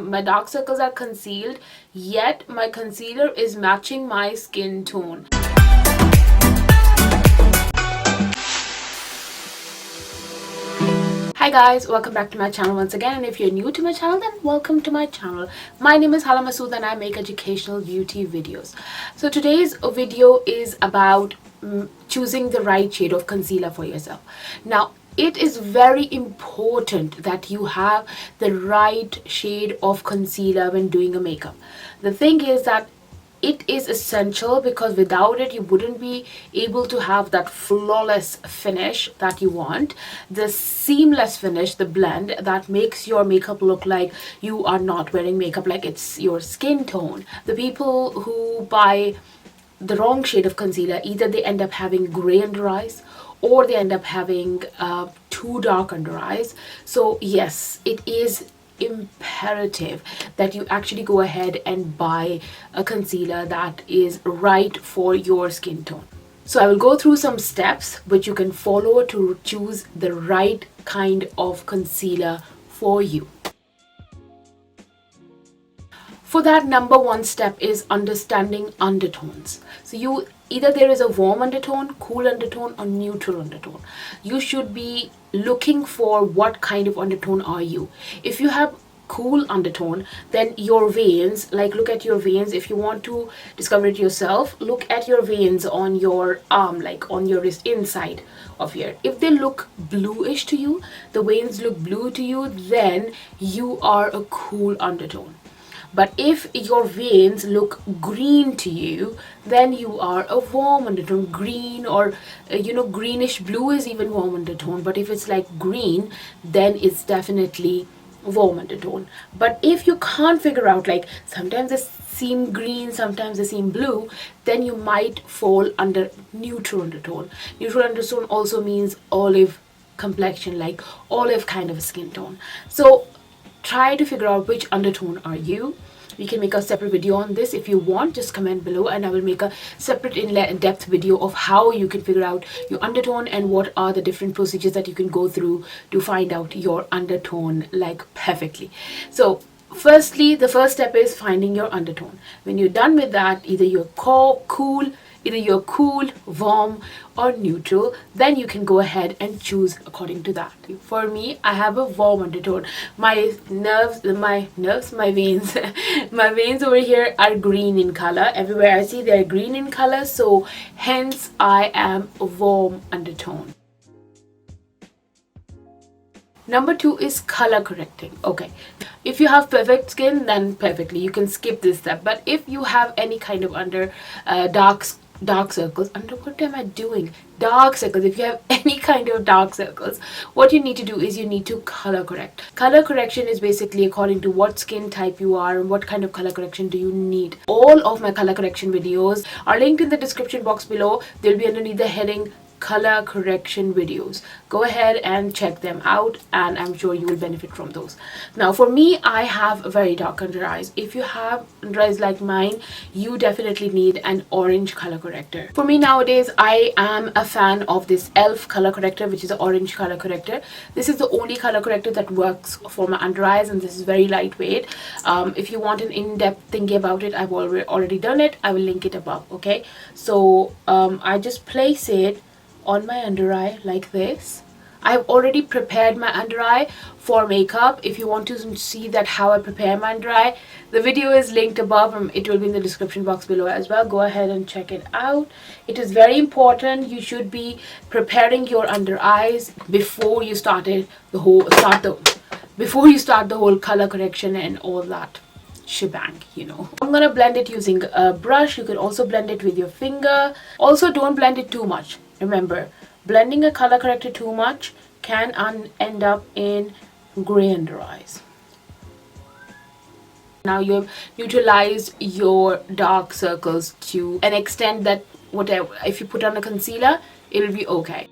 my dark circles are concealed, yet my concealer is matching my skin tone. Hi guys, welcome back to my channel once again, and if you're new to my channel, then welcome to my channel. My name is Hala and I make educational beauty videos. So today's video is about choosing the right shade of concealer for yourself. Now, it is very important that you have the right shade of concealer when doing a makeup. The thing is that it is essential because without it you wouldn't be able to have that flawless finish that you want, the seamless finish, the blend that makes your makeup look like you are not wearing makeup, like it's your skin tone. The people who buy the wrong shade of concealer, either they end up having gray under eyes or they end up having too dark under eyes. So yes, it is imperative that you actually go ahead and buy a concealer that is right for your skin tone. So I will go through some steps which you can follow to choose the right kind of concealer for you. For that, number one step is understanding undertones. So either there is a warm undertone, cool undertone, or neutral undertone. You should be looking for what kind of undertone are you. If you have cool undertone, then your veins, like look at your veins. If you want to discover it yourself, look at your veins on your arm, like on your wrist, inside of here. If they look bluish to you, the veins look blue to you, then you are a cool undertone. But if your veins look green to you, then you are a warm undertone. Green or greenish blue is even warm undertone, but if it's like green, then it's definitely warm undertone. But if you can't figure out, like sometimes they seem green, sometimes they seem blue, then you might fall under neutral undertone. Neutral undertone also means olive complexion, like olive kind of a skin tone. So try to figure out which undertone are you. We can make a separate video on this if you want. Just comment below and I will make a separate in-depth video of how you can figure out your undertone and what are the different procedures that you can go through to find out your undertone like perfectly. So firstly, the first step is finding your undertone. When you're done with that, either you're cool, warm, or neutral, then you can go ahead and choose according to that. For me, I have a warm undertone. My veins my veins over here are green in color. Everywhere I see they're green in color, so hence I am a warm undertone. Number two is color correcting. Okay, if you have perfect skin, then perfectly, you can skip this step. But if you have any kind of dark circles, what am I doing? Dark circles. If you have any kind of dark circles, what you need to do is you need to color correct. Color correction is basically according to what skin type you are and what kind of color correction do you need. All of my color correction videos are linked in the description box below. They'll be underneath the heading color correction videos. Go ahead and check them out and I'm sure you will benefit from those. Now for me, I have very dark under eyes. If you have under eyes like mine, you definitely need an orange color corrector. For me nowadays, I am a fan of this e.l.f. color corrector, which is an orange color corrector. This is the only color corrector that works for my under eyes and this is very lightweight. If you want an in-depth thinking about it, I've already done it. I will link it above. Okay, so I just place it on my under eye like this. I've already prepared my under eye for makeup. If you want to see that how I prepare my under eye, the video is linked above and it will be in the description box below as well. Go ahead and check it out. It is very important. You should be preparing your under eyes before you start the whole color correction and all that shebang, I'm gonna blend it using a brush. You can also blend it with your finger. Also, don't blend it too much. Remember, blending a color corrector too much can end up in gray under eyes. Now you've neutralized your dark circles to an extent that whatever, if you put on a concealer, it'll be okay.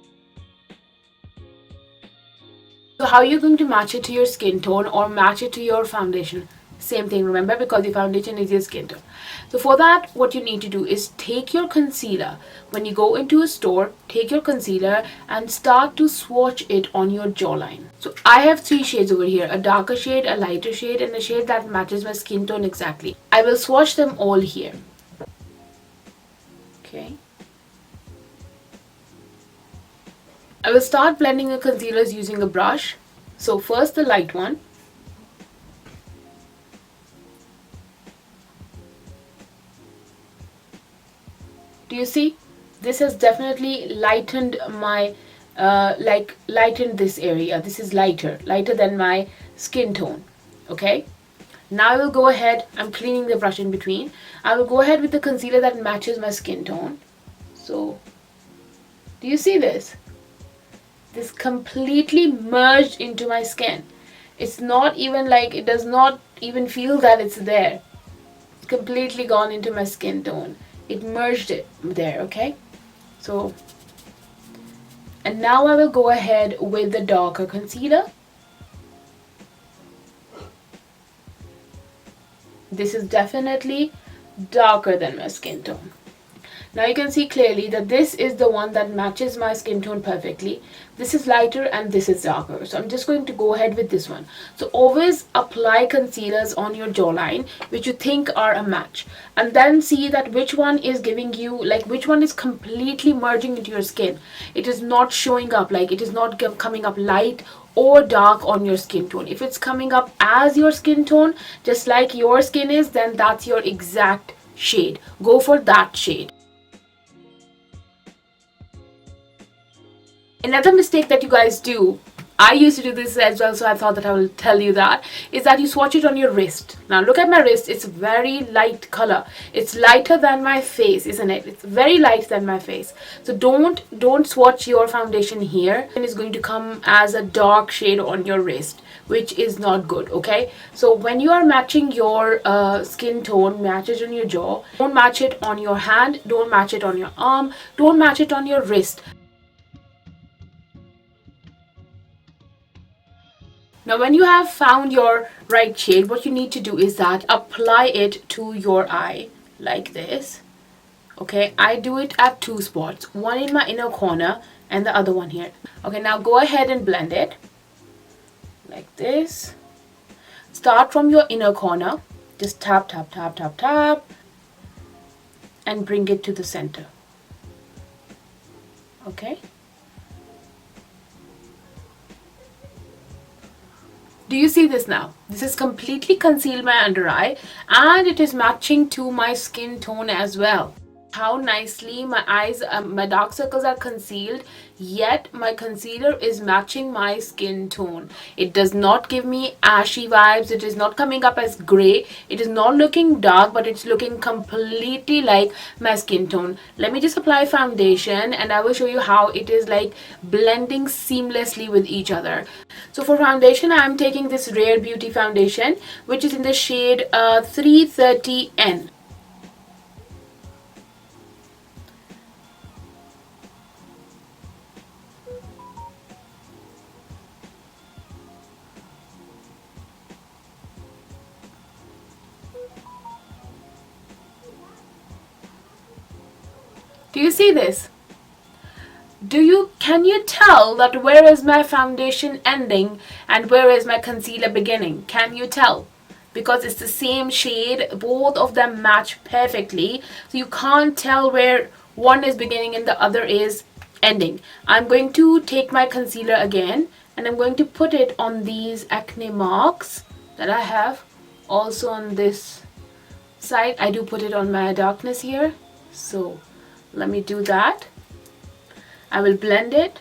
So how you're going to match it to your skin tone or match it to your foundation, Same thing, remember, because your foundation is your skin tone. So for that, what you need to do is take your concealer. When you go into a store, take your concealer and start to swatch it on your jawline. So I have 3 shades over here, a darker shade, a lighter shade, and a shade that matches my skin tone exactly. I will swatch them all here. Okay. I will start blending the concealers using a brush. So first the light one. Do you see? This has definitely lightened my, lightened this area. This is lighter than my skin tone. Okay? Now I will go ahead, I'm cleaning the brush in between. I will go ahead with the concealer that matches my skin tone. So, do you see this? This completely merged into my skin. It's not even like, it does not even feel that it's there. It's completely gone into my skin tone. It merged it there, okay? So, and now I will go ahead with the darker concealer. This is definitely darker than my skin tone. Now you can see clearly that this is the one that matches my skin tone perfectly. This is lighter and this is darker. So I'm just going to go ahead with this one. So always apply concealers on your jawline which you think are a match. And then see that which one is giving you, like which one is completely merging into your skin. It is not showing up, like it is not coming up light or dark on your skin tone. If it's coming up as your skin tone, just like your skin is, then that's your exact shade. Go for that shade. Another mistake that you guys do, I used to do this as well, so I thought that I will tell you that, is that you swatch it on your wrist. Now look at my wrist, it's very light color. It's lighter than my face, isn't it? It's very light than my face. So don't swatch your foundation here. And it's going to come as a dark shade on your wrist, which is not good, okay? So when you are matching your skin tone, match it on your jaw. Don't match it on your hand, don't match it on your arm, don't match it on your wrist. Now when you have found your right shade, what you need to do is that apply it to your eye like this. Okay, I do it at 2 spots, one in my inner corner and the other one here. Okay, now go ahead and blend it like this. Start from your inner corner, just tap, tap, tap, tap, tap, and bring it to the center. Okay. Do you see this now? This is completely concealed my under eye and it is matching to my skin tone as well. How nicely my eyes, my dark circles are concealed, yet my concealer is matching my skin tone. It does not give me ashy vibes. It is not coming up as gray. It is not looking dark, but it's looking completely like my skin tone. Let me just apply foundation and I will show you how it is like blending seamlessly with each other. So for foundation, I am taking this Rare Beauty foundation, which is in the shade 330N. Do you see this? Can you tell that where is my foundation ending and where is my concealer beginning? Can you tell? Because it's the same shade, both of them match perfectly. So you can't tell where one is beginning and the other is ending. I'm going to take my concealer again and I'm going to put it on these acne marks that I have. Also on this side, I do put it on my darkness here. So let me do that. I will blend it.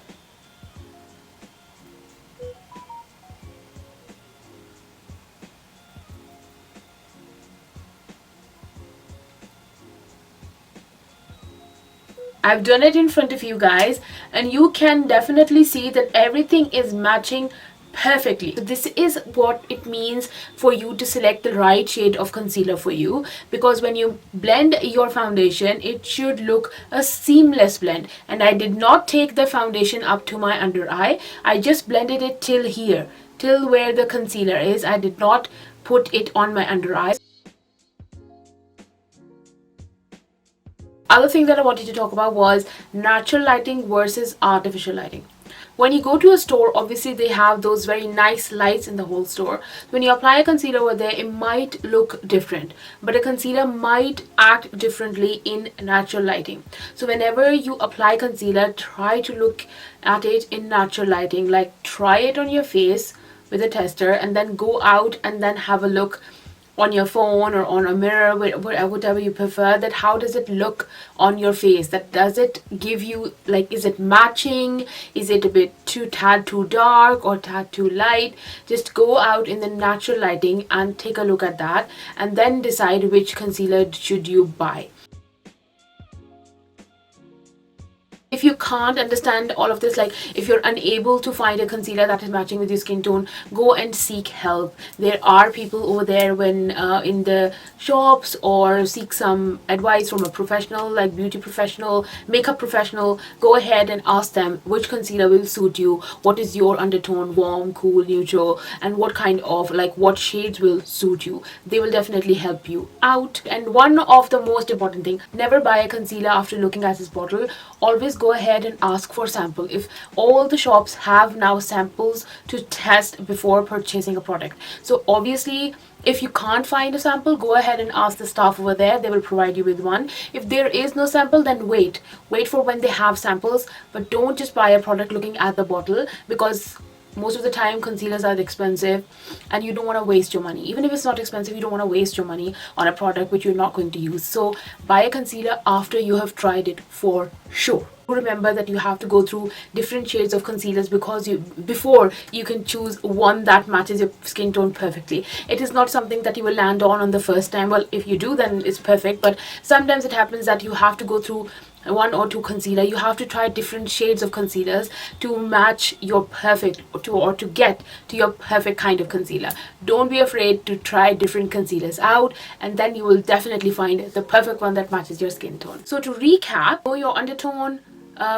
I've done it in front of you guys and you can definitely see that everything is matching perfectly. So this is what it means for you to select the right shade of concealer for you, because when you blend your foundation, it should look a seamless blend. And I did not take the foundation up to my under eye. I just blended it till here, till where the concealer is. I did not put it on my under eyes. Other thing that I wanted to talk about was natural lighting versus artificial lighting. When you go to a store, obviously they have those very nice lights in the whole store. When you apply a concealer over there, it might look different, but a concealer might act differently in natural lighting. So whenever you apply concealer, try to look at it in natural lighting. Like, try it on your face with a tester and then go out and then have a look on your phone or on a mirror, whatever you prefer, that how does it look on your face, that does it give you, like, is it matching, is it a bit tad too dark or tad too light. Just go out in the natural lighting and take a look at that, and then decide which concealer should you buy. If you can't understand all of this, like if you're unable to find a concealer that is matching with your skin tone, go and seek help. There are people over there when in the shops, or seek some advice from a professional, like beauty professional, makeup professional. Go ahead and ask them which concealer will suit you, what is your undertone, warm, cool, neutral, and what kind of, like, what shades will suit you. They will definitely help you out. And one of the most important thing, never buy a concealer after looking at this bottle. Always go ahead and ask for sample. If all the shops have now samples to test before purchasing a product, so obviously if you can't find a sample, go ahead and ask the staff over there. They will provide you with one. If there is no sample, then wait for when they have samples. But don't just buy a product looking at the bottle, because most of the time concealers are expensive and you don't want to waste your money. Even if it's not expensive, you don't want to waste your money on a product which you're not going to use. So buy a concealer after you have tried it for sure. Remember that you have to go through different shades of concealers before you can choose one that matches your skin tone perfectly. It is not something that you will land on the first time. Well, if you do, then it's perfect, but sometimes it happens that you have to go through one or two concealer. You have to try different shades of concealers to match your perfect, or to get to your perfect kind of concealer. Don't be afraid to try different concealers out, and then you will definitely find the perfect one that matches your skin tone. So to recap, know your undertone,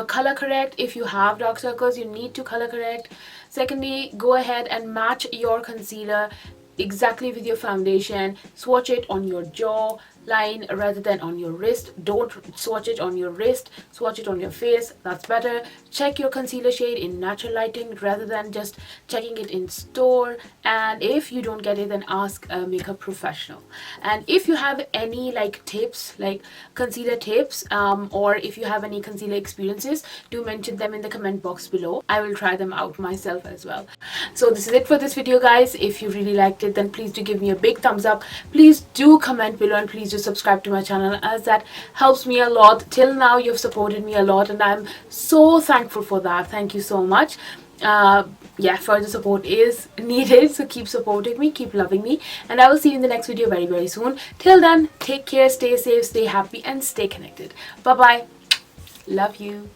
color correct. If you have dark circles, you need to color correct. Secondly, go ahead and match your concealer exactly with your foundation. Swatch it on your jaw line rather than on your wrist. Don't swatch it on your wrist, swatch it on your face. That's better. Check your concealer shade in natural lighting rather than just checking it in store. And if you don't get it, then ask a makeup professional. And if you have any tips, like concealer tips, or if you have any concealer experiences, do mention them in the comment box below. I will try them out myself as well. So this is it for this video, guys. If you really liked it, then please do give me a big thumbs up. Please do comment below, and please do subscribe to my channel, as that helps me a lot. Till now you've supported me a lot, and I'm so thankful for that. Thank you so much. Yeah, further support is needed, so keep supporting me, keep loving me, and I will see you in the next video very, very soon. Till then, take care, stay safe, stay happy, and stay connected. Bye bye. Love you.